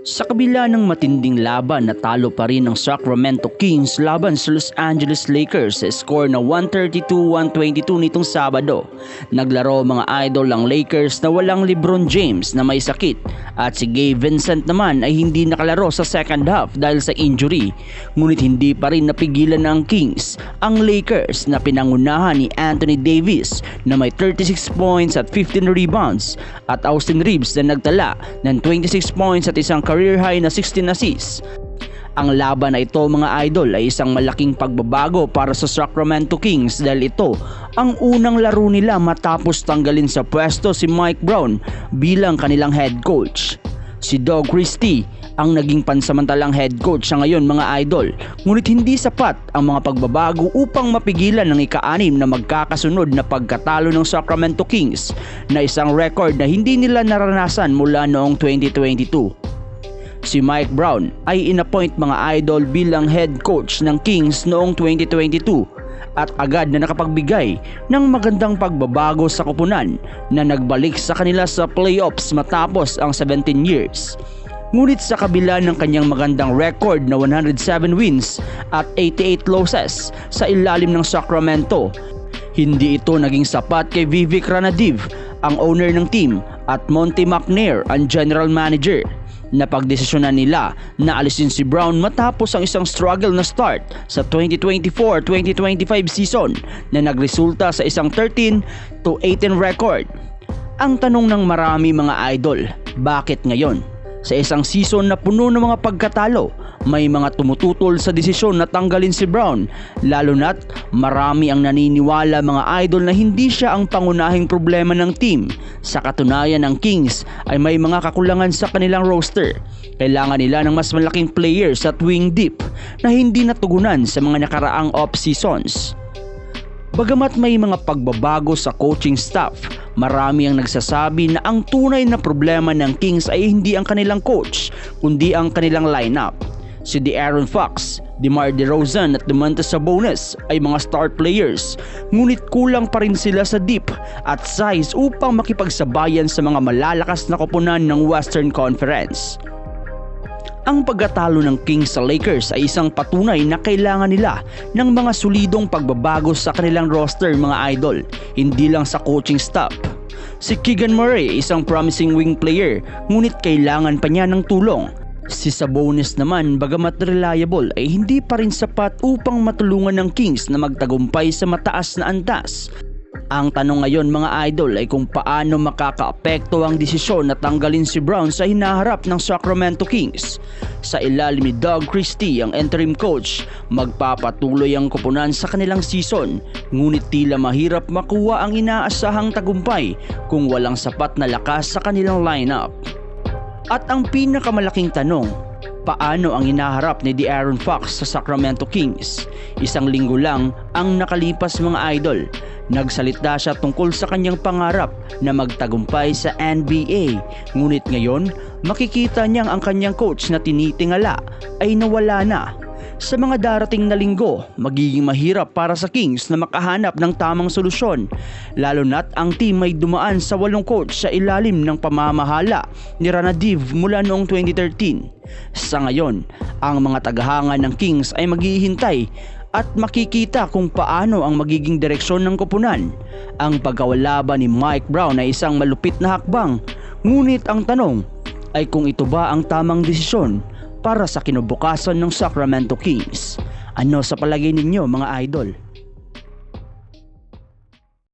Sa kabila ng matinding laban, natalo pa rin ng Sacramento Kings laban sa Los Angeles Lakers sa score na 132-122 nitong Sabado. Naglaro mga idol ang Lakers na walang LeBron James na may sakit at si Gabe Vincent naman ay hindi nakalaro sa second half dahil sa injury. Ngunit hindi pa rin napigilan ng Kings ang Lakers na pinangunahan ni Anthony Davis na may 36 points at 15 rebounds at Austin Reeves na nagtala ng 26 points at isang career high na 16 assists. Ang laban na ito mga idol ay isang malaking pagbabago para sa Sacramento Kings dahil ito ang unang laro nila matapos tanggalin sa pwesto si Mike Brown bilang kanilang head coach. Si Doug Christie ang naging pansamantalang head coach sa ngayon mga idol, ngunit hindi sapat ang mga pagbabago upang mapigilan ng ika-6 na magkakasunod na pagkatalo ng Sacramento Kings na isang record na hindi nila naranasan mula noong 2022. Si Mike Brown ay inappoint mga idol bilang head coach ng Kings noong 2022 at agad na nakapagbigay ng magandang pagbabago sa koponan na nagbalik sa kanila sa playoffs matapos ang 17 years. Ngunit sa kabila ng kanyang magandang record na 107 wins at 88 losses sa ilalim ng Sacramento, hindi ito naging sapat kay Vivek Ranadive, ang owner ng team, at Monte McNair, ang general manager. Napagdesisyonan nila na alisin si Brown matapos ang isang struggle na start sa 2024-2025 season na nagresulta sa isang 13-18 record. Ang tanong ng marami mga idol, bakit ngayon? Sa isang season na puno ng mga pagkatalo, may mga tumututol sa desisyon na tanggalin si Brown, lalo na't marami ang naniniwala mga idol na hindi siya ang pangunahing problema ng team. Sa katunayan, ng Kings ay may mga kakulangan sa kanilang roster. Kailangan nila ng mas malaking players at wing deep na hindi natugunan sa mga nakaraang off-seasons. Bagamat may mga pagbabago sa coaching staff, marami ang nagsasabi na ang tunay na problema ng Kings ay hindi ang kanilang coach, kundi ang kanilang lineup. Si De'Aaron Fox, DeMar DeRozan at Domantas Sabonis ay mga star players, ngunit kulang pa rin sila sa deep at size upang makipagsabayan sa mga malalakas na koponan ng Western Conference. Ang pagkatalo ng Kings sa Lakers ay isang patunay na kailangan nila ng mga solidong pagbabago sa kanilang roster mga idol, hindi lang sa coaching staff. Si Keegan Murray isang promising wing player, ngunit kailangan pa niya ng tulong. Si Sabonis naman, bagamat reliable, ay hindi pa rin sapat upang matulungan ng Kings na magtagumpay sa mataas na antas. Ang tanong ngayon mga idol ay kung paano makakaapekto ang desisyon na tanggalin si Brown sa hinaharap ng Sacramento Kings. Sa ilalim ni Doug Christie, ang interim coach, magpapatuloy ang koponan sa kanilang season, ngunit tila mahirap makuha ang inaasahang tagumpay kung walang sapat na lakas sa kanilang lineup. At ang pinakamalaking tanong, paano ang hinaharap ni De'Aaron Fox sa Sacramento Kings? Isang linggo lang ang nakalipas mga idol. Nagsalita siya tungkol sa kanyang pangarap na magtagumpay sa NBA. Ngunit ngayon, makikita niyang ang kanyang coach na tinitingala ay nawala na. Sa mga darating na linggo, magiging mahirap para sa Kings na makahanap ng tamang solusyon, lalo na't ang team ay dumaan sa 8 coach sa ilalim ng pamamahala ni Ranadive mula noong 2013. Sa ngayon, ang mga tagahanga ng Kings ay maghihintay at makikita kung paano ang magiging direksyon ng koponan. Ang pagkawala ba ni Mike Brown ay isang malupit na hakbang, ngunit ang tanong ay kung ito ba ang tamang desisyon para sa kinabukasan ng Sacramento Kings. Ano sa palagay ninyo mga idol?